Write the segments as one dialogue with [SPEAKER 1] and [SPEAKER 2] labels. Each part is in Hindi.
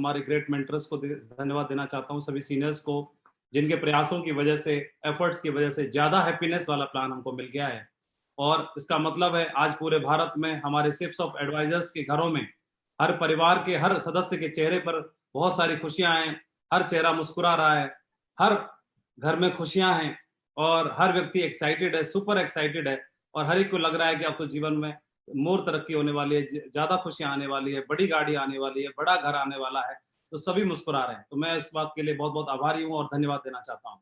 [SPEAKER 1] हमारे ग्रेट मेंटर्स को धन्यवाद देना चाहता हूँ, सभी सीनियर्स को, जिनके प्रयासों की वजह से, एफर्ट्स की वजह से ज़्यादा हैप्पीनेस वाला प्लान हमको मिल गया है। और इसका मतलब है आज पूरे भारत में हमारे शिप्स ऑफ एडवाइजर्स के घरों में हर परिवार के हर सदस्य के चेहरे पर बहुत सारी खुशियां हैं, हर चेहरा मुस्कुरा रहा है, हर घर में खुशियां हैं और हर व्यक्ति एक्साइटेड है, सुपर एक्साइटेड है और हर एक को लग रहा है कि अब तो जीवन में मोर तरक्की होने वाली है, ज्यादा खुशियां आने वाली है, बड़ी गाड़ी आने वाली है, बड़ा घर आने वाला है। तो सभी मुस्कुरा रहे हैं। तो मैं इस बात के लिए बहुत बहुत आभारी हूँ और धन्यवाद देना चाहता हूँ।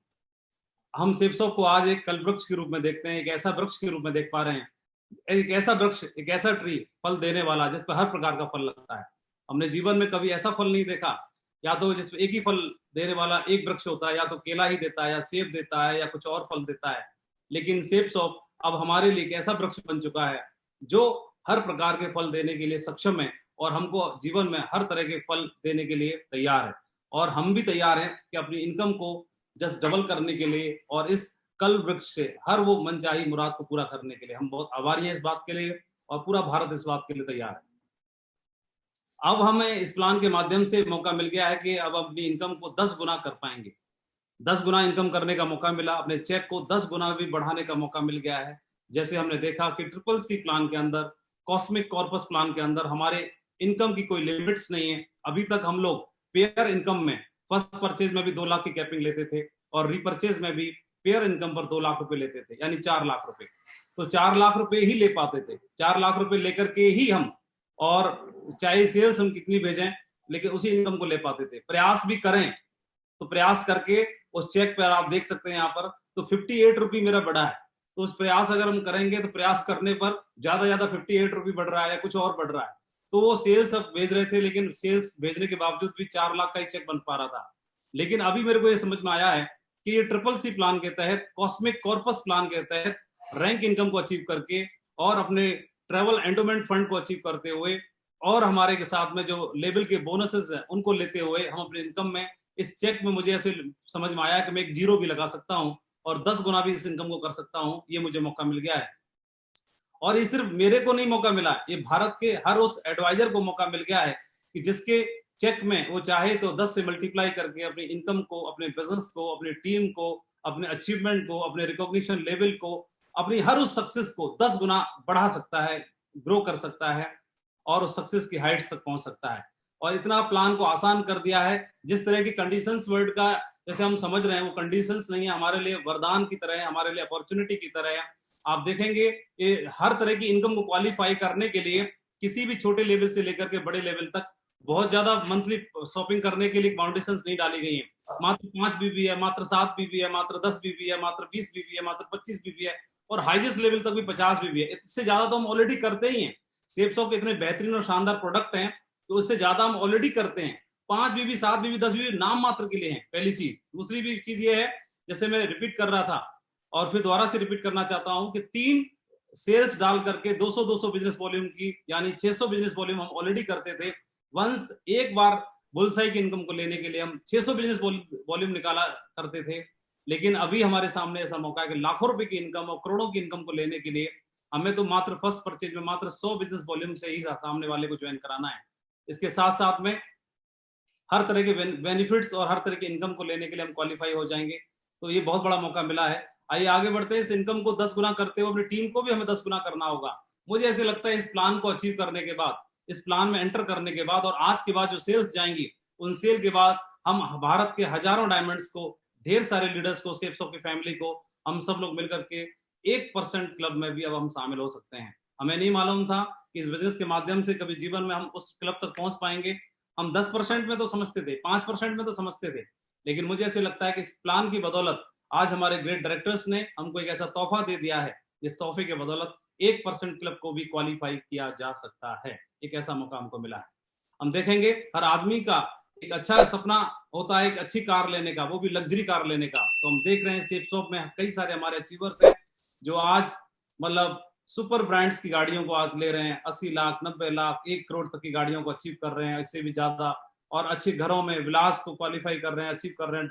[SPEAKER 1] हम शिप्सों को आज एक कल वृक्ष के रूप में देखते हैं, एक ऐसा वृक्ष के रूप में देख पा रहे हैं, एक ऐसा वृक्ष, एक ऐसा ट्री फल देने वाला जिस पर हर प्रकार का फल लगता है। हमने जीवन में कभी ऐसा फल नहीं देखा, या तो जिसमें एक ही फल देने वाला एक वृक्ष होता है, या तो केला ही देता है या सेब देता है या कुछ और फल देता है। लेकिन सेब शॉप अब हमारे लिए एक ऐसा वृक्ष बन चुका है जो हर प्रकार के फल देने के लिए सक्षम है और हमको जीवन में हर तरह के फल देने के लिए तैयार है। और हम भी तैयार हैं कि अपनी इनकम को जस्ट डबल करने के लिए और इस कल वृक्ष से हर वो मनचाही मुराद को पूरा करने के लिए हम बहुत आभारी हैं इस बात के लिए, और पूरा भारत इस बात के लिए तैयार है। अब हमें इस प्लान के माध्यम से मौका मिल गया है कि अब अपनी इनकम को 10 गुना कर पाएंगे। 10 गुना इनकम करने का मौका मिला, अपने चेक को 10 गुना भी बढ़ाने का मौका मिल गया है। जैसे हमने देखा कि ट्रिपल सी प्लान के अंदर, कॉस्मिक कॉर्पस प्लान के अंदर हमारे इनकम की कोई लिमिट्स नहीं है। अभी तक हम लोग पेयर इनकम में फर्स्ट परचेज में भी 2 लाख की कैपिंग लेते थे और रिपर्चेज में भी पेयर इनकम पर 2 लाख रुपए लेते थे, यानी 4 लाख रुपए। तो 4 लाख रुपए ही ले पाते थे, 4 लाख रुपए लेकर के ही हम, और चाहे सेल्स हम कितनी भेजें लेकिन उसी इनकम को ले पाते थे। प्रयास भी करें तो प्रयास करके उस चेक पर आप देख सकते हैं यहाँ पर, तो 58 रुपये मेरा बढ़ा है। तो उस प्रयास अगर हम करेंगे तो प्रयास करने पर ज्यादा 58 रुपये बढ़ रहा है या कुछ और बढ़ रहा है। तो वो सेल्स अब भेज रहे थे, लेकिन सेल्स भेजने के बावजूद भी 4 लाख का ही चेक बन पा रहा था। लेकिन अभी मेरे को ये समझ में आया है कि ये ट्रिपल सी प्लान के तहत, कॉस्मिक कॉर्पस प्लान के तहत रैंक इनकम को अचीव करके और अपने ट्रेवल एंडोमेंट फंड को अचीव करते हुए और हमारे के साथ में जो लेवल के बोनसेस हैं उनको लेते हुए हम अपने इनकम में, इस चेक में मुझे ऐसे समझ में आया कि मैं एक जीरो भी लगा सकता हूं और 10 गुना भी इस इनकम को कर सकता हूं। ये मुझे मौका मिल गया है और ये सिर्फ मेरे को नहीं मौका मिला, ये भारत के हर उस एडवाइजर को मौका मिल गया है कि जिसके चेक में वो चाहे तो 10 से मल्टीप्लाई करके अपनी इनकम को, अपने बिजनेस को, अपनी टीम को, अपने अचीवमेंट को, अपने रिकॉग्निशन लेवल को, अपनी हर उस सक्सेस को 10 गुना बढ़ा सकता है, ग्रो कर सकता है और उस सक्सेस की हाइट्स तक पहुंच सकता है। और इतना प्लान को आसान कर दिया है। जिस तरह की कंडीशंस वर्ल्ड का जैसे हम समझ रहे हैं वो कंडीशंस नहीं है, हमारे लिए वरदान की तरह है, हमारे लिए अपॉर्चुनिटी की तरह है। आप देखेंगे ये हर तरह की इनकम को क्वालिफाई करने के लिए किसी भी छोटे लेवल से लेकर के बड़े लेवल तक बहुत ज्यादा मंथली शॉपिंग करने के लिए बाउंडेशंस नहीं डाली गई है। मात्र 5 बीबी है, मात्र 7 बीबी है, मात्र 10 बीबी है, मात्र 20 बीबी है, मात्र 25 बीबी है और हाईएस्ट लेवल तक भी 50 बीबी है। इससे ज्यादा तो हम ऑलरेडी करते ही हैं। सेप्सॉप के इतने बेहतरीन और शानदार प्रोडक्ट हैं तो उससे ज्यादा हम ऑलरेडी करते हैं। 5 बीबी, 7 बीबी, 10 बीबी नाम मात्र के लिए हैं, पहली चीज। दूसरी भी चीज ये है, जैसे मैं रिपीट कर रहा था और फिर दोबारा से रिपीट करना चाहता हूं कि 3 सेल्स डाल करके 200 बिजनेस वॉल्यूम की, यानी 600 बिजनेस वॉल्यूम हम ऑलरेडी करते थे। वंस एक बार बुलसाई की इनकम को लेने के लिए हम 600 बिजनेस वॉल्यूम निकाला करते थे। लेकिन अभी हमारे सामने ऐसा मौका है कि लाखों रुपए की इनकम और करोड़ों की इनकम को लेने के लिए हमें तो मात्र फर्स्ट परचेज में मात्र 100 बिजनेस वॉल्यूम से ही सामने वाले को ज्वाइन कराना है। इसके साथ साथ में हर तरह के बेनिफिट्स और हर तरह की इनकम को लेने के लिए हम क्वालिफाई हो जाएंगे। तो ये बहुत बड़ा मौका मिला है। आइए आगे बढ़ते हैं। इस इनकम को 10 गुना करते हुए अपनी टीम को भी हमें 10 गुना करना होगा। मुझे ऐसे लगता है इस प्लान को अचीव करने के बाद, इस प्लान में एंटर करने के बाद और आज के बाद जो सेल्स जाएंगी, उन सेल के बाद हम भारत के हजारों डायमंड्स को, ढेर सारे लीडर्स को, सेप्सो की फैमिली को, हम सब लोग मिलकर के 1% क्लब में भी अब हम शामिल हो सकते हैं। हमें नहीं मालूम था कि इस बिजनेस के माध्यम से कभी जीवन में हम उस क्लब तक पहुंच पाएंगे। हम 10% में तो समझते थे, 5% में तो समझते थे, लेकिन मुझे ऐसे लगता है कि इस प्लान की बदौलत आज हमारे ग्रेट डायरेक्टर्स ने हमको एक ऐसा तोहफा दे दिया है, इस तोहफे के बदौलत 1% क्लब को भी क्वालिफाई किया जा सकता है। एक ऐसा मौका हमको मिला है। हम देखेंगे हर आदमी का एक अच्छा सपना होता है एक अच्छी कार लेने का, वो भी लग्जरी कार लेने का। तो हम देख रहे हैं सेप्सॉप में कई सारे हमारे अचीवर्स हैं जो आज मतलब सुपर ब्रांड्स की गाड़ियों को आज ले रहे हैं, 80 लाख, 90 लाख, 1 करोड़ तक की गाड़ियों को अचीव कर रहे हैं, इससे भी ज्यादा। और अच्छे घरों में विलास को क्वालिफाई कर रहे हैं, अचीव कर रहे हैं,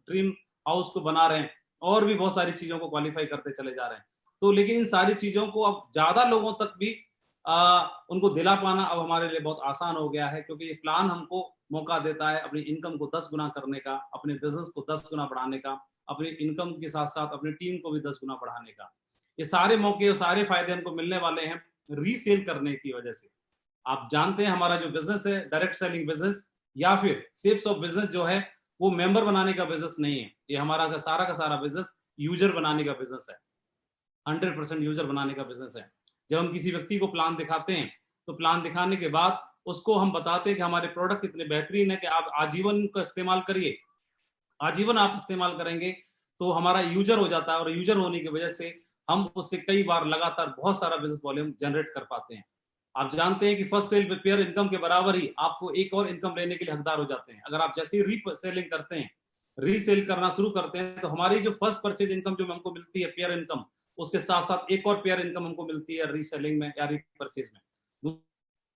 [SPEAKER 1] ड्रीम हाउस को बना रहे हैं और भी बहुत सारी चीजों को क्वालिफाई करते चले जा रहे हैं। तो लेकिन इन सारी चीजों को अब ज्यादा लोगों तक भी उनको दिला पाना अब हमारे लिए बहुत आसान हो गया है, क्योंकि ये प्लान हमको मौका देता है अपनी इनकम को 10 गुना करने का, अपने बिजनेस को 10 गुना बढ़ाने का, अपनी इनकम के साथ साथ अपनी टीम को भी 10 गुना बढ़ाने का। ये सारे मौके और सारे फायदे हमको मिलने वाले हैं रीसेल करने की वजह से। आप जानते हैं हमारा जो बिजनेस है डायरेक्ट सेलिंग बिजनेस या फिर सेल्स ऑफ बिजनेस जो है, वो मेंबर बनाने का बिजनेस नहीं है। ये हमारा का सारा बिजनेस यूजर बनाने का बिजनेस है, 100% यूजर बनाने का बिजनेस है। जब हम किसी व्यक्ति को प्लान दिखाते हैं तो प्लान दिखाने के बाद उसको हम बताते हैं कि हमारे प्रोडक्ट कितने बेहतरीन है कि आप आजीवन का इस्तेमाल करिए। आजीवन आप इस्तेमाल करेंगे तो हमारा यूजर हो जाता है, और यूजर होने की वजह से हम उससे कई बार लगातार बहुत सारा बिजनेस वॉल्यूम जनरेट कर पाते हैं। आप जानते हैं कि फर्स्ट सेल पे पेयर इनकम के बराबर ही आपको एक और इनकम लेने के लिए हकदार हो जाते हैं। अगर आप जैसे ही रीसेलिंग करते हैं, रीसेल करना शुरू करते हैं, तो हमारी जो फर्स्ट परचेज इनकम जो हमको मिलती है पेयर इनकम, उसके साथ साथ एक और पेयर इनकम हमको मिलती है रीसेलिंग में या रीपरचेज में।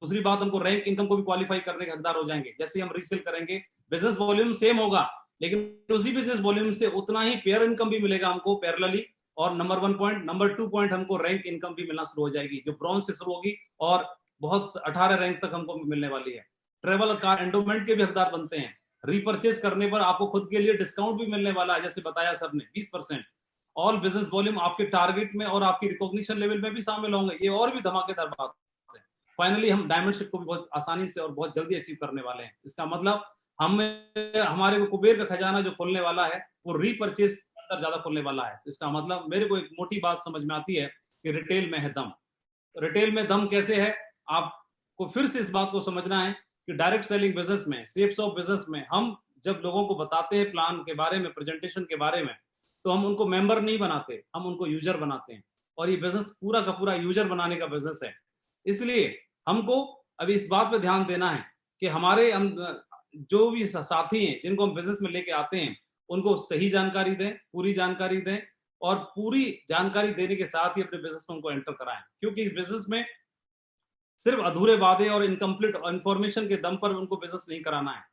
[SPEAKER 1] दूसरी बात, हमको रैंक इनकम को भी क्वालिफाई करने के हकदार हो जाएंगे। जैसे हम रीसेल करेंगे, बिजनेस वॉल्यूम सेम होगा, लेकिन उसी बिजनेस वॉल्यूम से उतना ही पेयर इनकम भी मिलेगा हमको पैरेलली। और नंबर 1 पॉइंट, नंबर 2 पॉइंट, हमको रैंक इनकम भी मिलना शुरू हो जाएगी, जो ब्रॉन्ज से शुरू होगी और बहुत 18 रैंक तक हमको मिलने वाली है। ट्रेवल कार एंडोमेंट के भी हकदार बनते हैं। रीपरचेज करने पर आपको खुद के लिए डिस्काउंट भी मिलने वाला है, जैसे बताया सबने 20%। ऑल बिजनेस वॉल्यूम आपके टारगेट में और आपकी रिकॉग्निशन लेवल में भी शामिल होंगे। ये और भी धमाकेदार बात है। फाइनली हम डायमंडशिप को भी बहुत आसानी से और बहुत जल्दी अचीव करने वाले हैं। इसका मतलब हमारे कुबेर का खजाना जो खोलने वाला है वो रीपरचेज अंदर ज्यादा खोलने वाला है। इसका मतलब मेरे को एक मोटी बात समझ में आती है कि रिटेल में है दम। रिटेल में दम कैसे है, आपको फिर से इस बात को समझना है कि डायरेक्ट सेलिंग बिजनेस में, सेल्स ऑफ बिजनेस में, हम जब लोगों को बताते हैं प्लान के बारे में, प्रेजेंटेशन के बारे में, तो हम उनको मेंबर नहीं बनाते, हम उनको यूजर बनाते हैं। और ये बिजनेस पूरा का पूरा यूजर बनाने का बिजनेस है। इसलिए हमको अभी इस बात पे ध्यान देना है कि हमारे जो भी साथी हैं जिनको हम बिजनेस में लेके आते हैं, उनको सही जानकारी दें, पूरी जानकारी दें, और पूरी जानकारी देने के साथ ही अपने बिजनेस में उनको एंटर कराएं। क्योंकि इस बिजनेस में सिर्फ अधूरे वादे और इनकम्प्लीट इंफॉर्मेशन के दम पर उनको बिजनेस नहीं कराना है,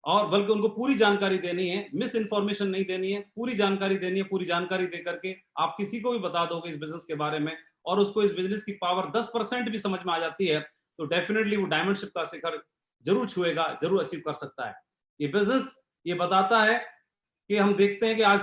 [SPEAKER 1] और बल्कि उनको पूरी जानकारी देनी है, मिस इन्फॉर्मेशन नहीं देनी है, पूरी जानकारी देनी है। पूरी जानकारी दे करके आप किसी को भी बता दोगे इस बिजनेस के बारे में, और उसको इस बिजनेस की पावर 10% भी समझ में आ जाती है, तो डेफिनेटली वो डायमंडशिप का शिखर जरूर छुएगा, जरूर अचीव कर सकता है। ये बिजनेस ये बताता है कि हम देखते हैं कि आज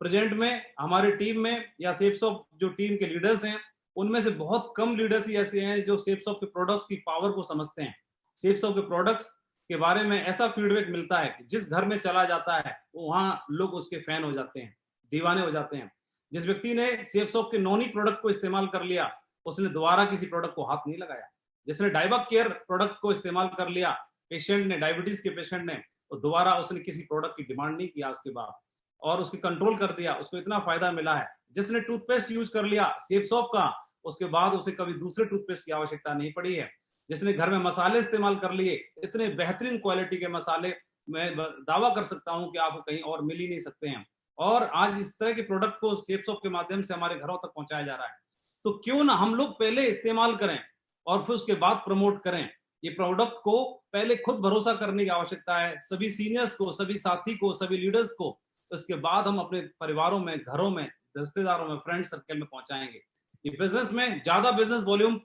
[SPEAKER 1] प्रेजेंट में हमारी टीम में या सेल्स ऑफ जो टीम के लीडर्स हैं, उनमें से बहुत कम लीडर्स ही ऐसे हैं जो सेल्स ऑफ के प्रोडक्ट्स की पावर को समझते हैं। सेल्स ऑफ के प्रोडक्ट्स के बारे में ऐसा फीडबैक मिलता है कि जिस घर में चला जाता है वहां लोग उसके फैन हो जाते हैं, दीवाने हो जाते हैं। जिस व्यक्ति ने सेल्स ऑफ के नॉनी प्रोडक्ट को इस्तेमाल कर लिया, उसने दोबारा किसी प्रोडक्ट को हाथ नहीं लगाया। जिसने डायबक केयर प्रोडक्ट को इस्तेमाल कर लिया, पेशेंट ने, डायबिटीज के पेशेंट ने, तो दोबारा उसने किसी प्रोडक्ट की डिमांड नहीं किया उसके बाद, और उसकी कंट्रोल कर दिया, उसको इतना फायदा मिला है। जिसने टूथपेस्ट यूज कर लिया सेप्सॉप का, उसके बाद उसे कभी दूसरे टूथपेस्ट की आवश्यकता नहीं पड़ी है। जिसने घर में मसाले इस्तेमाल कर लिए, इतने बेहतरीन क्वालिटी के मसाले, मैं दावा कर सकता हूं कि आपको कहीं और मिल ही नहीं सकते हैं। और आज इस तरह के प्रोडक्ट को सेप्सॉप के माध्यम से हमारे घरों तक पहुंचाया जा रहा है। तो क्यों ना हम लोग पहले इस्तेमाल करें और फिर उसके बाद प्रमोट करें। ये प्रोडक्ट को पहले खुद भरोसा करने की आवश्यकता है, सभी सीनियर्स को, सभी साथी को, सभी लीडर्स को। तो इसके बाद हम अपने परिवारों में, घरों में, रिश्तेदारों में, फ्रेंड सर्कल में पहुंचाएंगे। ये बिजनेस में ज्यादा बिजनेस वॉल्यूम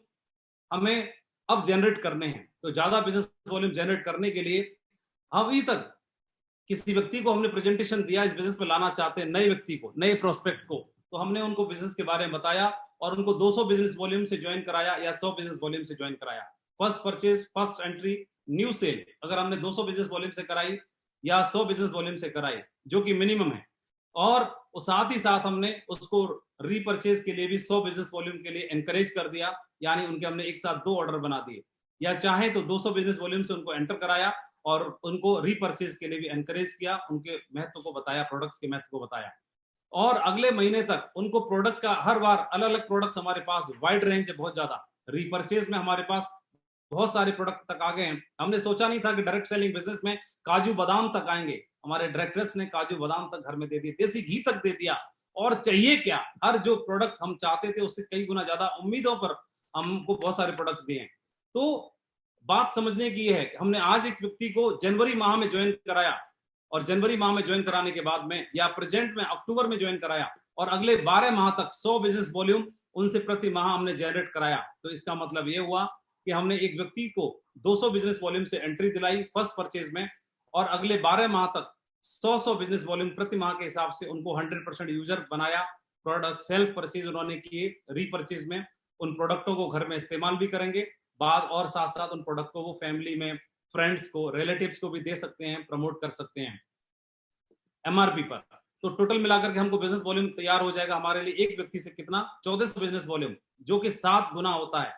[SPEAKER 1] हमें अब जनरेट करने हैं। तो ज्यादा बिजनेस वॉल्यूम जनरेट करने के लिए अभी तक किसी व्यक्ति को हमने प्रेजेंटेशन दिया, इस बिजनेस में लाना चाहते हैं नए व्यक्ति को, नए प्रोस्पेक्ट को, तो हमने उनको बिजनेस के बारे में बताया और उनको 200 बिजनेस वॉल्यूम से ज्वाइन कराया या 100 बिजनेस वॉल्यूम से ज्वाइन कराया। First purchase, first entry, new sale, अगर हमने 200 बिजनेस वॉल्यूम से कराई या 100 बिजनेस वॉल्यूम से कराई, जो कि मिनिमम है, और साथ ही साथ हमने उसको रीपरचेज के लिए भी 100 बिजनेस वॉल्यूम के लिए एनकरेज कर दिया, यानी उनके हमने एक साथ 2 ऑर्डर बना दिए, या चाहे तो 200 बिजनेस वॉल्यूम से उनको एंटर कराया और उनको रीपरचेज के लिए भी एनकरेज किया, उनके महत्व को बताया, प्रोडक्ट्स के महत्व को बताया। और अगले महीने तक उनको प्रोडक्ट का हर बार अलग अलग प्रोडक्ट्स, हमारे पास वाइड रेंज है बहुत ज्यादा। रीपरचेज में हमारे पास बहुत सारे प्रोडक्ट तक आ गए हैं। हमने सोचा नहीं था कि डायरेक्ट सेलिंग बिजनेस में काजू बादाम तक आएंगे। हमारे डायरेक्टर्स ने काजू बादाम तक घर में दे दिए, देसी घी तक दे दिया, और चाहिए क्या, हर जो प्रोडक्ट हम चाहते थे उससे कई गुना ज्यादा उम्मीदों पर हमको बहुत सारे प्रोडक्ट्स दिए हैं। तो बात समझने की है कि हमने आज एक व्यक्ति को जनवरी माह में ज्वाइन कराया, और जनवरी माह में ज्वाइन कराने के बाद में या प्रेजेंट में अक्टूबर में ज्वाइन कराया, और अगले 12 माह तक 100 बिजनेस वॉल्यूम उनसे प्रति माह हमने जनरेट कराया। तो इसका मतलब ये हुआ कि हमने एक व्यक्ति को 200 बिजनेस वॉल्यूम से एंट्री दिलाई फर्स्ट परचेज में, और अगले 12 माह तक 100 बिजनेस वॉल्यूम प्रति माह के हिसाब से उनको 100% यूजर बनाया। प्रोडक्ट सेल्फ परचेज उन्होंने किए, रीपरचेज में उन प्रोडक्टों को घर में इस्तेमाल भी करेंगे बाद, और साथ साथ उन प्रोडक्ट को वो फैमिली में, फ्रेंड्स को, रिलेटिव्स को भी दे सकते हैं, प्रमोट कर सकते हैं एमआरपी पर। तो टोटल मिलाकर के हमको बिजनेस वॉल्यूम तैयार हो जाएगा हमारे लिए एक व्यक्ति से कितना, 1400 बिजनेस वॉल्यूम, जो कि 7 गुना होता है।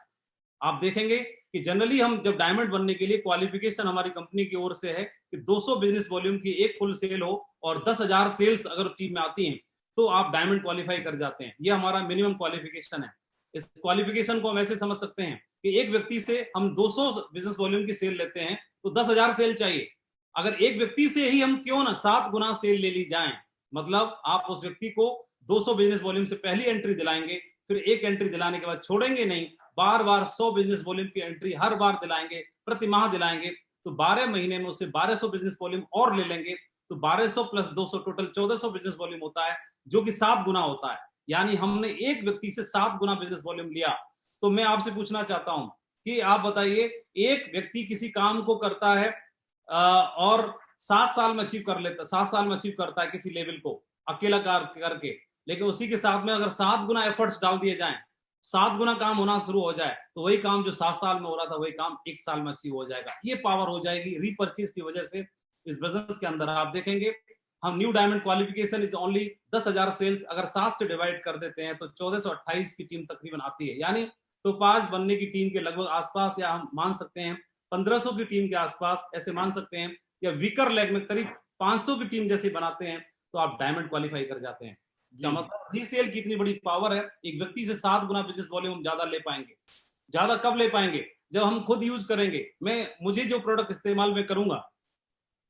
[SPEAKER 1] आप देखेंगे कि जनरली हम जब डायमंड बनने के लिए क्वालिफिकेशन हमारी कंपनी की ओर से है कि 200 बिजनेस वॉल्यूम की एक फुल सेल हो और 10,000 सेल्स अगर टीम में आती हैं तो आप डायमंड क्वालिफाई कर जाते हैं। ये हमारा मिनिमम क्वालिफिकेशन है। इस क्वालिफिकेशन को हम ऐसे समझ सकते हैं कि एक व्यक्ति से हम 200 बिजनेस वॉल्यूम की सेल लेते हैं तो 10,000 सेल चाहिए। अगर एक व्यक्ति से ही हम क्यों ना 7 गुना सेल ले ली जाए, मतलब आप उस व्यक्ति को 200 बिजनेस वॉल्यूम से पहली एंट्री दिलाएंगे, फिर एक एंट्री दिलाने के बाद छोड़ेंगे नहीं, बार बार 100 बिजनेस वॉल्यूम की एंट्री हर बार दिलाएंगे, प्रति माह दिलाएंगे, तो 12 महीने में उससे 1200 बिजनेस वॉल्यूम और ले लेंगे, तो 1200 प्लस 200 टोटल 1400 बिजनेस वॉल्यूम होता है, जो कि 7 गुना होता है। यानी हमने एक व्यक्ति से 7 गुना बिजनेस वॉल्यूम लिया। तो मैं आपसे पूछना चाहता हूं कि आप बताइए, एक व्यक्ति किसी काम को करता है और 7 साल में अचीव कर लेता, 7 साल में अचीव करता है किसी लेवल को अकेला कार्य करके, लेकिन उसी के साथ में अगर 7 गुना एफर्ट्स डाल दिए जाएं, 7 गुना काम होना शुरू हो जाए, तो वही काम जो 7 साल में हो रहा था वही काम 1 साल में अचीव हो जाएगा। ये पावर हो जाएगी रीपरचेज की वजह से। इस बिजनेस के अंदर आप देखेंगे हम new diamond qualification is only 10,000 sales, अगर 7 से डिवाइड कर देते हैं तो 1428 की टीम तकरीबन आती है। यानी तो 5 बनने की टीम के लगभग आसपास, या हम मान सकते हैं 1500 की टीम के आसपास, ऐसे मान सकते हैं, या वीकर लेग में करीब 500 की टीम जैसे बनाते हैं तो आप डायमंड क्वालिफाई कर जाते हैं। इसका मतलब रीसेल की इतनी बड़ी पावर है। एक व्यक्ति से 7 गुना बिजनेस वॉल्यूम हम ज्यादा ले पाएंगे। ज्यादा कब ले पाएंगे? जब हम खुद यूज करेंगे। मुझे जो प्रोडक्ट इस्तेमाल में करूंगा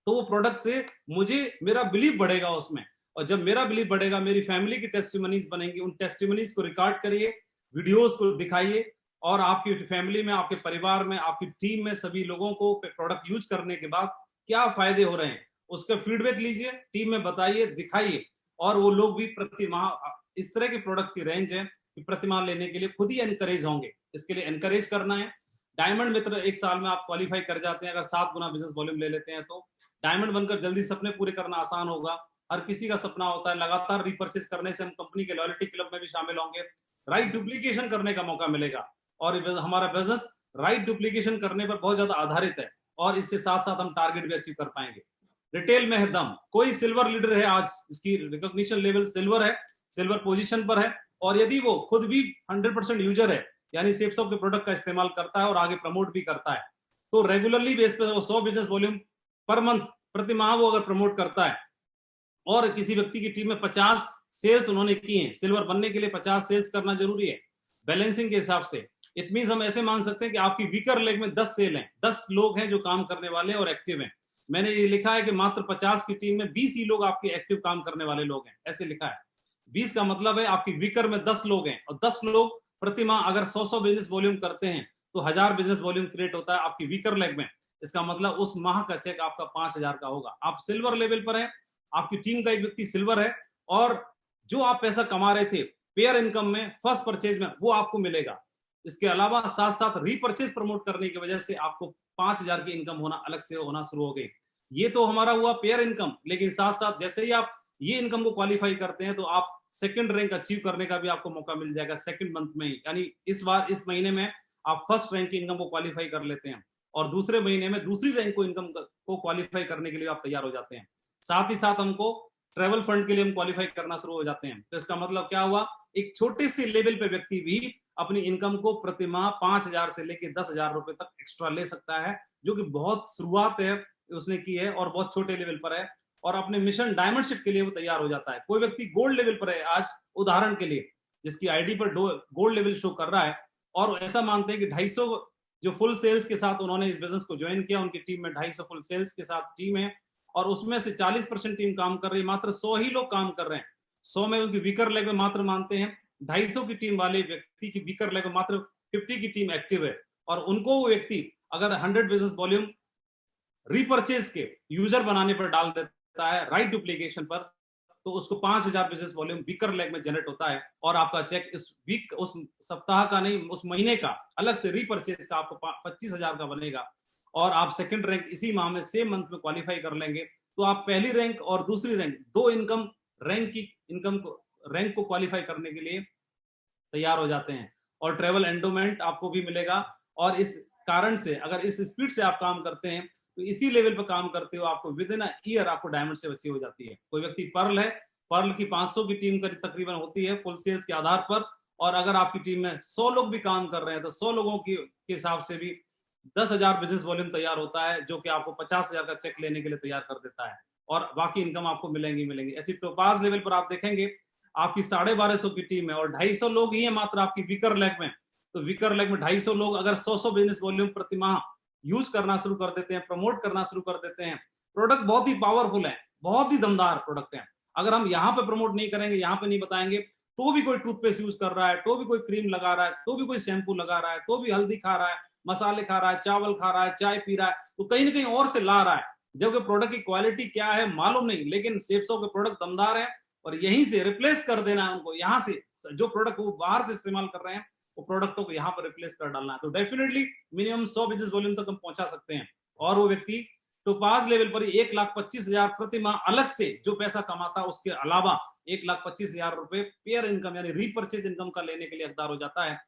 [SPEAKER 1] तो वो प्रोडक्ट से मुझे मेरा बिलीव बढ़ेगा उसमें, और जब मेरा बिलीव बढ़ेगा, मेरी फैमिली की टेस्टिमनीज बनेंगी, उन टेस्टिमनीज को रिकॉर्ड करिए, वीडियोस को दिखाइए, और आपकी फैमिली में, आपके परिवार में, आपकी टीम में सभी लोगों को प्रोडक्ट यूज करने के बाद क्या फायदे हो रहे हैं उसका फीडबैक लीजिए, टीम में बताइए, दिखाइए, और वो लोग भी प्रति माह, इस तरह के प्रोडक्ट की रेंज है कि प्रति माह लेने के लिए खुद ही एनकरेज होंगे। इसके लिए एनकरेज करना है। डायमंड मित्र 1 साल में आप क्वालिफाई कर जाते हैं अगर 7 गुना बिजनेस वॉल्यूम ले लेते हैं, तो डायमंड बनकर जल्दी सपने पूरे करना आसान होगा। हर किसी का सपना होता है, लगातार रिपर्चेज करने से हम कंपनी के लॉयल्टी क्लब में भी शामिल होंगे, राइट डुप्लीकेशन करने का मौका मिलेगा, और हमारा बिजनेस राइट डुप्लीकेशन करने पर बहुत ज्यादा आधारित है, और इससे साथ साथ हम टारगेट भी अचीव कर पाएंगे। रिटेल में है दम, कोई सिल्वर लीडर है आज, इसकी रिकॉग्निशन लेवल सिल्वर है, सिल्वर पोजीशन पर है, और यदि वो खुद भी 100% यूजर है, यानी सेप्सॉप के प्रोडक्ट का इस्तेमाल करता है और आगे प्रमोट भी करता है, तो रेगुलरली बेस पे वो 100 बिजनेस वॉल्यूम पर मंथ, प्रति माह वो अगर प्रमोट करता है, और किसी व्यक्ति की टीम में 50 सेल्स उन्होंने की हैं, सिल्वर बनने के लिए 50 सेल्स करना जरूरी है बैलेंसिंग के हिसाब से। इट मींस हम ऐसे मान सकते हैं कि आपकी वीकर लेग में 10 सेल हैं, 10 लोग हैं जो काम करने वाले और एक्टिव हैं। मैंने ये लिखा है कि मात्र 50 की टीम में 20 ही लोग आपके एक्टिव काम करने वाले लोग हैं, ऐसे लिखा है। 20 का मतलब है आपकी वीकर में 10 लोग हैं, और 10 लोग प्रति माह अगर 100 बिजनेस वॉल्यूम करते हैं तो 1000 बिजनेस वॉल्यूम क्रिएट होता है आपकी वीकर लेग में। इसका मतलब उस माह का चेक आपका 5000 का होगा। आप सिल्वर लेवल पर है, आपकी टीम का एक व्यक्ति सिल्वर है, और जो आप पैसा कमा रहे थे पेयर इनकम में, फर्स्ट परचेज में, वो आपको मिलेगा। इसके अलावा साथ साथ रीपरचेज प्रमोट करने की वजह से आपको 5000 की इनकम होना अलग से होना शुरू हो गई। ये तो हमारा हुआ पेयर इनकम, लेकिन साथ साथ जैसे ही आप ये इनकम को क्वालिफाई करते हैं तो आप सेकंड रैंक अचीव करने का भी आपको मौका मिल जाएगा सेकंड मंथ में ही। यानी इस महीने में आप फर्स्ट रैंक की इनकम को क्वालिफाई कर लेते हैं, और दूसरे महीने में दूसरी रैंक को इनकम को क्वालिफाई करने के लिए आप तैयार हो जाते हैं। साथ ही साथ हमको ट्रेवल फंड के लिए हम क्वालिफाई करना शुरू हो जाते हैं। तो इसका मतलब क्या हुआ, एक छोटे से लेवल पे व्यक्ति भी अपनी इनकम को प्रति माह 5000 से लेकर 10,000 रुपए तक एक्स्ट्रा ले सकता है, जो कि बहुत शुरुआत है उसने की है और बहुत छोटे लेवल पर है, और अपने मिशन डायमंडशिप के लिए वो तैयार हो जाता है। कोई व्यक्ति गोल्ड लेवल पर है आज, उदाहरण के लिए, जिसकी आईडी पर गोल्ड लेवल शो कर रहा है, और ऐसा मानते हैं कि 250 जो फुल सेल्स के साथ उन्होंने इस बिजनेस को ज्वाइन किया, उनकी टीम में 250 फुल सेल्स के साथ टीम है, और उसमें से 40% टीम काम कर रही है, मात्र 100 ही लोग काम कर रहे हैं। 100 में उनकी वीकर लेग में मात्र मानते हैं 250 की टीम वाले व्यक्ति की वीकर लेग में मात्र 50 की टीम एक्टिव है, और उनको वो व्यक्ति अगर 100 बिजनेस वॉल्यूम रीपरचेज के यूजर बनाने पर डाल देता है, राइट डुप्लीकेशन पर, तो उसको 5,000 बिजनेस वॉल्यूम वीकर लेग में जनरेट होता है और आपका चेक इस वीक, उस सप्ताह का नहीं, उस महीने का अलग से रीपरचेज का आपको 25,000 का बनेगा और आप सेकंड रैंक इसी माह में सेम मंथ में क्वालिफाई कर लेंगे, तो आप पहली रैंक और दूसरी रैंक, दो इनकम रैंक की इनकम को रैंक को क्वालिफाई करने के लिए तैयार हो जाते हैं और ट्रेवल एंडोमेंट आपको भी मिलेगा। और इस कारण से अगर इस स्पीड से आप काम करते हैं तो इसी लेवल पर काम करते हो आपको विद इन ईयर आपको डायमंड से बची हो जाती है। कोई व्यक्ति पर्ल है, पर्ल की 500 की टीम तकरीबन होती है फुल सेल्स के आधार पर, और अगर आपकी टीम में 100 लोग भी काम कर रहे हैं तो 100 लोगों के हिसाब से भी 10,000 बिजनेस वॉल्यूम तैयार होता है, जो कि आपको 50,000 का चेक लेने के लिए तैयार कर देता है और बाकी इनकम आपको मिलेंगी। ऐसी टोपाज लेवल पर आप देखेंगे आपकी 1250 की टीम है और 250 लोग ही है मात्र आपकी वीकर लेग में, तो वीकर लेग में 250 लोग अगर 100 बिजनेस वॉल्यूम प्रति माह यूज करना शुरू कर देते हैं, प्रमोट करना शुरू कर देते हैं, प्रोडक्ट बहुत ही पावरफुल है, बहुत ही दमदार प्रोडक्ट है। अगर हम यहाँ पे प्रमोट नहीं करेंगे, यहाँ पे नहीं बताएंगे, तो भी कोई टूथपेस्ट यूज कर रहा है, तो भी कोई क्रीम लगा रहा है, तो भी कोई शैम्पू लगा रहा है, तो भी हल्दी खा रहा है, मसाले खा रहा है, चावल खा रहा है, चाय पी रहा है, तो कहीं ना कहीं और से ला रहा है, जबकि प्रोडक्ट की क्वालिटी क्या है मालूम नहीं, लेकिन सेप्सो के प्रोडक्ट दमदार है और यहीं से रिप्लेस कर देना है उनको। यहाँ से जो प्रोडक्ट वो बाहर से इस्तेमाल कर रहे हैं वो प्रोडक्टों को यहाँ पर रिप्लेस कर डालना है, तो डेफिनेटली मिनिमम 100 बिजनेस वॉल्यूम तक हम पहुंचा सकते हैं। और वो व्यक्ति टोपाज लेवल पर 1,25,000 प्रति माह अलग से जो पैसा कमाता है उसके अलावा 1,25,000 रुपए पेयर इनकम यानी रीपरचेज इनकम का लेने के लिए हकदार हो जाता है।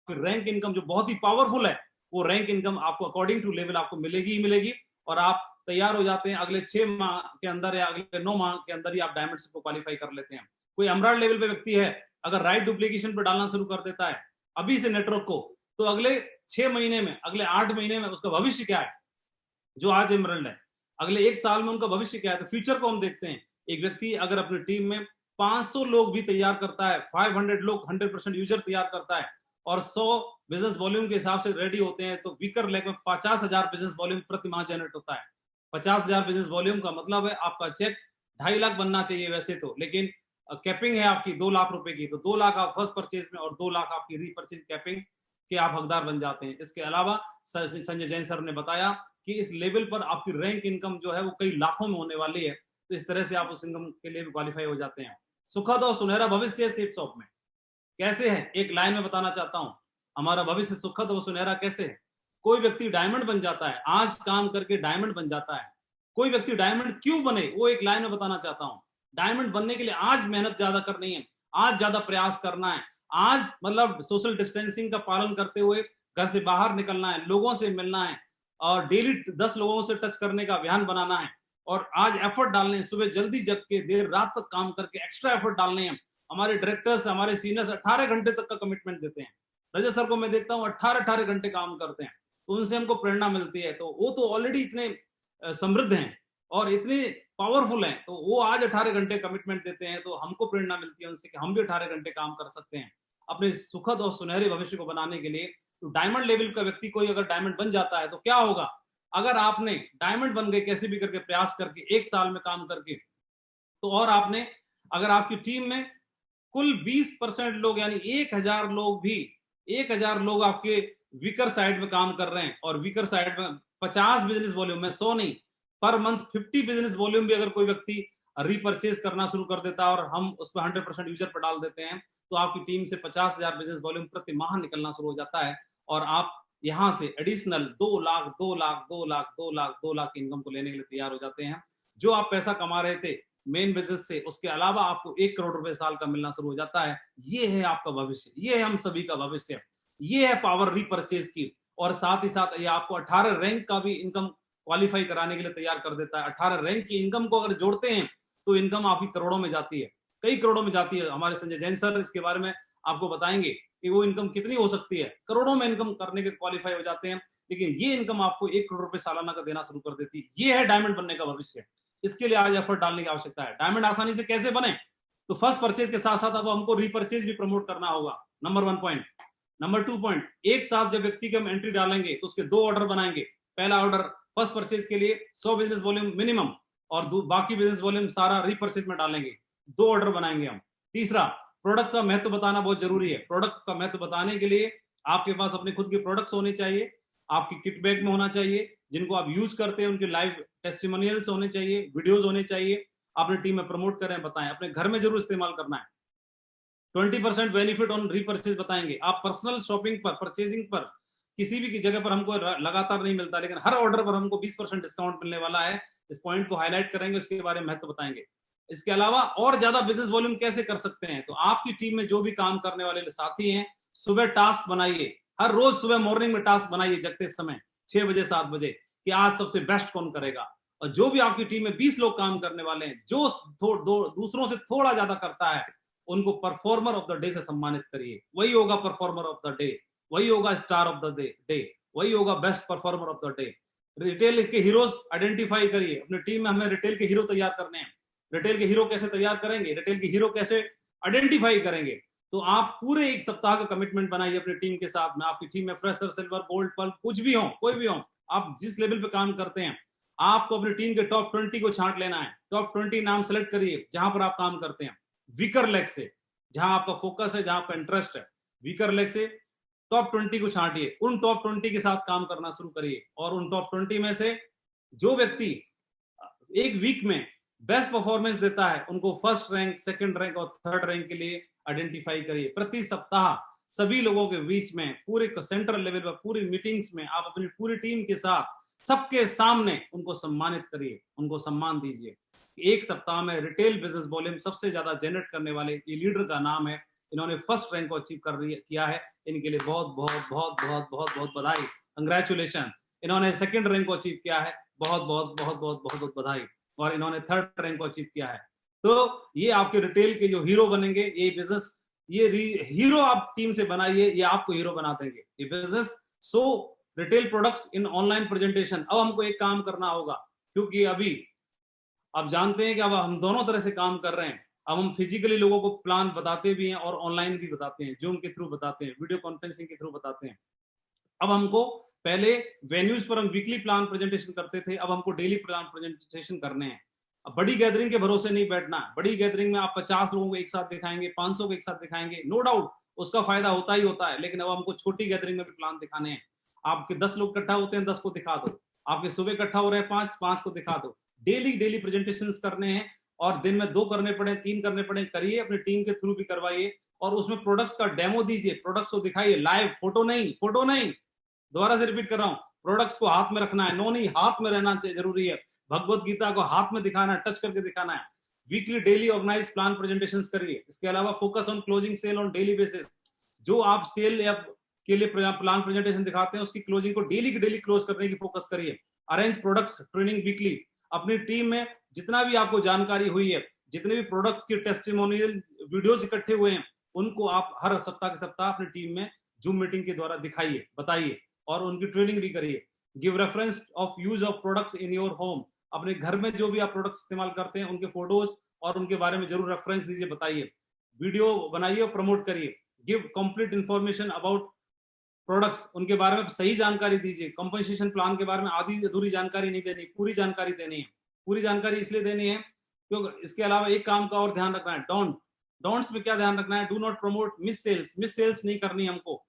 [SPEAKER 1] फिर रैंक इनकम जो बहुत ही पावरफुल है, वो रैंक इनकम आपको अकॉर्डिंग टू लेवल आपको मिलेगी ही मिलेगी और आप तैयार हो जाते हैं। अगले 6 माह के अंदर या अगले 9 माह के अंदर ही आप डायमंड को क्वालिफाई कर लेते हैं। कोई एमराल्ड लेवल पे व्यक्ति है, अगर राइट डुप्लीकेशन पे डालना शुरू कर देता है अभी से नेटवर्क को, तो अगले 6 महीने में, अगले 8 महीने में उसका भविष्य क्या है, जो आज एमराल्ड है, अगले 1 साल में उनका भविष्य क्या है। तो फ्यूचर को हम देखते हैं। एक व्यक्ति अगर अपनी टीम में 500 लोग भी तैयार करता है, 500 लोग 100% यूजर तैयार करता है और 100 बिजनेस वॉल्यूम के हिसाब से रेडी होते हैं, तो वीकर लेग में 50,000 बिजनेस वॉल्यूम प्रति माह जनरेट होता है। 50,000 बिजनेस वॉल्यूम का मतलब है आपका चेक 2.5 लाख बनना चाहिए वैसे तो, लेकिन कैपिंग है आपकी 2 लाख रुपए की, तो 2 लाख आप फर्स्ट परचेज में और 2 लाख आपकी रीपरचेज कैपिंग के आप हकदार बन जाते हैं। इसके अलावा संजय जैन सर ने बताया कि इस लेवल पर आपकी रैंक इनकम जो है वो कई लाखों में होने वाली है, तो इस तरह से आप उस इनकम के लिए भी क्वालिफाई हो जाते हैं। सुखद और सुनहरा भविष्य सेप्सॉफ्ट में कैसे है, एक लाइन में बताना चाहता हूं, हमारा भविष्य सुखद और सुनहरा कैसे है। कोई व्यक्ति डायमंड बन जाता है, आज काम करके डायमंड बन जाता है। कोई व्यक्ति डायमंड क्यों बने, वो एक लाइन में बताना चाहता हूं। डायमंड बनने के लिए आज मेहनत ज्यादा करनी है, आज ज्यादा प्रयास करना है, आज मतलब सोशल डिस्टेंसिंग का पालन करते हुए घर से बाहर निकलना है, लोगों से मिलना है और डेली 10 लोगों से टच करने का अभियान बनाना है और आज एफर्ट डालने हैं, सुबह जल्दी जग के देर रात तक काम करके एक्स्ट्रा एफर्ट डालने हैं। हमारे डायरेक्टर्स, हमारे सीनियर्स 18 घंटे तक का कमिटमेंट देते हैं। रजत सर को मैं देखता हूँ 18 घंटे काम करते हैं, तो उनसे हमको प्रेरणा मिलती है। तो वो तो ऑलरेडी इतने समृद्ध हैं और इतने पावरफुल हैं, तो वो आज 18 घंटे कमिटमेंट देते हैं, तो हमको प्रेरणा मिलती है उनसे कि हम भी 18 घंटे काम कर सकते हैं अपने सुखद और सुनहरे भविष्य को बनाने के लिए। तो डायमंड लेवल का व्यक्ति कोई अगर डायमंड बन जाता है तो क्या होगा, अगर आपने डायमंड बन गए कैसे भी करके प्रयास करके 1 साल में काम करके, तो और आपने अगर आपकी टीम में कुल 20% लोग यानी 1,000 लोग भी 1,000 लोग आपके वीकर साइड में काम कर रहे हैं और वीकर साइड में 50 बिजनेस वॉल्यूम में 100 नहीं, पर मंथ 50 बिजनेस वॉल्यूम भी अगर कोई व्यक्ति रीपरचेज करना शुरू कर देता है और हम उस पर 100% यूजर पर डाल देते हैं, तो आपकी टीम से 50,000 बिजनेस वॉल्यूम प्रति माह निकलना शुरू हो जाता है और आप यहां से एडिशनल 2 लाख 2 लाख 2 लाख 2 लाख 2 लाख की इनकम को लेने के लिए तैयार हो जाते हैं। जो आप पैसा कमा रहे थे मेन बिजनेस से, उसके अलावा आपको 1 करोड़ रुपए साल का मिलना शुरू हो जाता है। ये है आपका भविष्य, ये है हम सभी का भविष्य, ये है पावर रीपरचेज की। और साथ ही साथ ये आपको 18 रैंक का भी इनकम क्वालिफाई कराने के लिए तैयार कर देता है। 18 रैंक की इनकम को अगर जोड़ते हैं तो इनकम आपकी करोड़ों में जाती है, कई करोड़ों में जाती है। हमारे संजय जैन सर इसके बारे में आपको बताएंगे कि वो इनकम कितनी हो सकती है, करोड़ों में इनकम करने के क्वालिफाई हो जाते हैं। लेकिन ये इनकम आपको 1 करोड़ रुपए सालाना का देना शुरू कर देती है। ये है डायमंड बनने का भविष्य। इसके लिए आज एफर्ट डालने की आवश्यकता है। डायमंड आसानी से कैसे बने, तो फर्स्ट परचेज के साथ साथ अब हमको रीपरचेज भी प्रमोट करना होगा। Number 1 point. नंबर 2 पॉइंट, एक साथ जब व्यक्ति की हम एंट्री डालेंगे तो उसके 2 ऑर्डर बनाएंगे। पहला ऑर्डर फर्स्ट परचेज के लिए 100 बिजनेस वॉल्यूम मिनिमम और बाकी बिजनेस वॉल्यूम सारा रीपरचेज में डालेंगे। 2 ऑर्डर बनाएंगे हम। तीसरा, प्रोडक्ट का महत्व बताना बहुत जरूरी है। प्रोडक्ट का महत्व बताने के लिए आपके पास अपने खुद के प्रोडक्ट्स होने चाहिए, आपकी किट बैग में होना चाहिए, जिनको आप यूज करते हैं उनके लाइव टेस्टिमोनियल्स होने चाहिए, वीडियोस होने चाहिए, अपनी टीम में प्रमोट करें, बताएं। अपने घर में जरूर इस्तेमाल करना है। 20% बेनिफिट ऑन रीपरचेज बताएंगे। आप पर्सनल शॉपिंग पर, परचेजिंग पर किसी भी जगह पर हमको लगातार नहीं मिलता, लेकिन हर ऑर्डर पर हमको 20% डिस्काउंट मिलने वाला है। इस पॉइंट को हाईलाइट करेंगे, उसके बारे में महत्व बताएंगे। इसके अलावा और ज्यादा बिजनेस वॉल्यूम कैसे कर सकते हैं, तो आपकी टीम में जो भी काम करने वाले साथी हैं, सुबह टास्क बनाइए। हर रोज सुबह मॉर्निंग में टास्क बनाइए, जगते समय 6 बजे 7 बजे, कि आज सबसे बेस्ट कौन करेगा। और जो भी आपकी टीम में 20 लोग काम करने वाले हैं, जो दूसरों से थोड़ा ज्यादा करता है, उनको परफॉर्मर ऑफ द डे से सम्मानित करिए। वही होगा परफॉर्मर ऑफ द डे, वही होगा स्टार ऑफ द डे, वही होगा best performer of the day. Retail के हीरोज आइडेंटिफाई करिए। अपनी टीम में हमें रिटेल के हीरो तैयार करने हैं। रिटेल के हीरो कैसे तैयार करेंगे, रिटेल के हीरो कैसे आइडेंटिफाई करेंगे, तो आप पूरे एक सप्ताह का कमिटमेंट बनाइए अपनी टीम के साथ में। आपकी टीम में फ्रेशर, सिल्वर, गोल्ड, पल्प, कुछ भी हो, कोई भी हो, आप जिस लेवल पे काम करते हैं, आपको अपनी टीम के टॉप 20 को छांट लेना है। टॉप 20 नाम सेलेक्ट करिए जहां पर आप काम करते हैं, वीकर लेग से, जहां आपका फोकस है, जहां आपका इंटरेस्ट है, वीकर लेग से टॉप 20 को छांटिए। उन टॉप 20 के साथ काम करना शुरू करिए, और उन टॉप 20 में से जो व्यक्ति एक वीक में बेस्ट परफॉर्मेंस देता है, उनको फर्स्ट रैंक, सेकंड रैंक और थर्ड रैंक के लिए आइडेंटिफाई करिए। प्रति सप्ताह सभी लोगों के बीच में, पूरे सेंट्रल लेवल पर, पूरी मीटिंग्स में आप अपनी पूरी टीम के साथ सबके सामने उनको सम्मानित करिए, उनको सम्मान दीजिए। एक सप्ताह में रिटेल बिजनेस वॉल्यूम सबसे ज्यादा जनरेट करने वाले ये लीडर का नाम है, इन्होंने फर्स्ट रैंक को अचीव किया है। इनके लिए बहुत बहुत बहुत बहुत बहुत बहुत बधाई, कंग्रेचुलेशन। इन्होंने सेकंड रैंक को अचीव किया है, बहुत बहुत बहुत बहुत बहुत बहुत बधाई। और इन्होंने थर्ड रैंक को अचीव किया है। तो ये आपके रिटेल के जो हीरो बनेंगे, ये बिजनेस, ये हीरो आप टीम से बनाइए, ये आपको हीरो बना देंगे ये business. So retail products in online presentation. अब हमको एक काम करना होगा, क्योंकि अभी आप जानते हैं कि अब हम दोनों तरह से काम कर रहे हैं। अब हम फिजिकली लोगों को प्लान बताते भी हैं और ऑनलाइन भी बताते हैं, जूम के थ्रू बताते हैं, वीडियो कॉन्फ्रेंसिंग के थ्रू बताते हैं। अब हमको, पहले वेन्यूज पर हम वीकली प्लान प्रेजेंटेशन करते थे, अब हमको डेली प्लान प्रेजेंटेशन करने हैं। अब बड़ी गैदरिंग के भरोसे नहीं बैठना है। बड़ी गैदरिंग में आप 50 लोगों को एक साथ दिखाएंगे, 500 को एक साथ दिखाएंगे, नो डाउट उसका फायदा होता ही होता है, लेकिन अब हमको छोटी गैदरिंग में भी प्लान दिखाने हैं। आपके 10 लोग इकट्ठा होते हैं, 10 को दिखा दो। आपके सुबह इकट्ठा हो रहे हैं 5 को दिखा दो। डेली प्रेजेंटेशन करने हैं, और दिन में 2 करने पड़े, 3 करने पड़े, करिए। अपनी टीम के थ्रू भी करवाइए, और उसमें प्रोडक्ट्स का डेमो दीजिए, प्रोडक्ट्स को दिखाइए लाइव, फोटो नहीं, दोबारा से रिपीट कर रहा हूं, प्रोडक्ट्स को हाथ में रखना है। नो नहीं, हाथ में रहना चाहिए, जरूरी है। भगवत गीता को हाथ में दिखाना है, टच करके दिखाना है। Weekly daily organise plan presentations करिए। इसके अलावा focus on closing sale on daily basis. जो आप सेल या के लिए प्लान प्रेजेंटेशन दिखाते हैं, उसकी क्लोजिंग को डेली की डेली क्लोज करने की फोकस करिए। Arrange products training weekly. अपनी टीम में जितना भी आपको जानकारी हुई है, जितने भी प्रोडक्ट्स के टेस्टिमोनियल वीडियोस इकट्ठे हुए हैं, उनको आप हर सप्ताह के सप्ताह अपनी टीम में जूम मीटिंग के द्वारा दिखाइए, बताइए, और उनकी ट्रेनिंग भी करिए। Give reference of use of products in your home. अपने घर में जो भी आप प्रोडक्ट्स इस्तेमाल करते हैं, उनके फोटोज और उनके बारे में जरूर रेफरेंस दीजिए, बताइए। वीडियो बनाइए और प्रमोट करिए। Give complete information about products, उनके बारे में सही जानकारी दीजिए। कंपनसेशन प्लान के बारे में आधी अधूरी जानकारी नहीं देनी, पूरी जानकारी देनी है। पूरी जानकारी इसलिए देनी है क्योंकि इसके अलावा एक काम का और ध्यान रखना है, डोंट्स में क्या ध्यान रखना है, do not promote mis sales नहीं करनी हमको।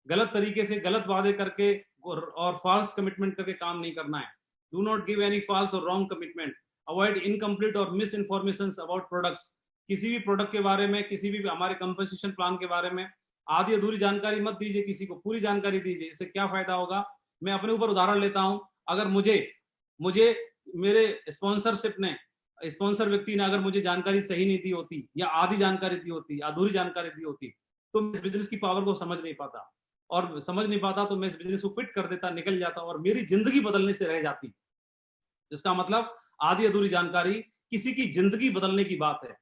[SPEAKER 1] गलत तरीके से गलत वादे करके और फॉल्स कमिटमेंट करके काम नहीं करना है। Do not give any false और रॉन्ग कमिटमेंट। अवॉइड इनकम्प्लीट और मिस इन्फॉर्मेशन अबाउट प्रोडक्ट्स। किसी भी प्रोडक्ट के बारे में, किसी भी हमारे कंपनसेशन प्लान के बारे में आधी अधूरी जानकारी मत दीजिए किसी को, पूरी जानकारी दीजिए। इससे क्या फायदा होगा, मैं अपने ऊपर उदाहरण लेता हूं। अगर मुझे मेरे स्पॉन्सर व्यक्ति ने अगर मुझे जानकारी सही नहीं दी होती, या आधी जानकारी दी होती, अधूरी जानकारी दी होती, तो मैं इस बिजनेस की पावर को समझ नहीं पाता, तो मैं इस बिजनेस को क्विट कर देता, निकल जाता, और मेरी जिंदगी बदलने से रह जाती। इसका मतलब आधी अधूरी जानकारी किसी की जिंदगी बदलने की बात है,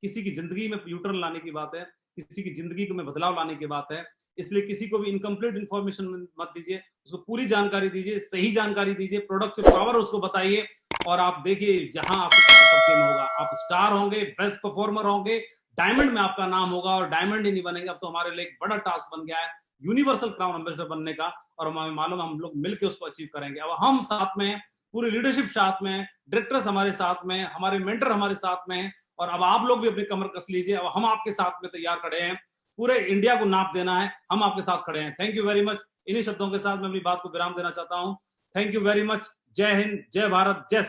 [SPEAKER 1] किसी की जिंदगी में यूटर्न लाने की बात है, किसी की जिंदगी में बदलाव लाने की बात है। इसलिए किसी को भी इनकम्प्लीट इन्फॉर्मेशन मत दीजिए, उसको पूरी जानकारी दीजिए, सही जानकारी दीजिए, प्रोडक्ट से पावर उसको बताइए, और आप देखिए जहां आपको होगा, आप स्टार होंगे, बेस्ट परफॉर्मर होंगे, डायमंड में आपका नाम होगा। और डायमंड ही नहीं बनेंगे, अब तो हमारे लिए एक बड़ा टास्क बन गया है यूनिवर्सल क्राउन एम्बेसडर बनने का, और हमें मालूम हम लोग मिलकर उसको अचीव करेंगे। अब हम साथ में, पूरी लीडरशिप साथ में, डायरेक्टर्स हमारे साथ में, हमारे मेंटर हमारे साथ में, और अब आप लोग भी अपनी कमर कस लीजिए। अब हम आपके साथ में तैयार खड़े हैं, पूरे इंडिया को नाप देना है, हम आपके साथ खड़े हैं। Thank you very much. इन्हीं शब्दों के साथ मैं अपनी बात को विराम देना चाहता हूं। Thank you very much. जय हिंद, जय भारत, जय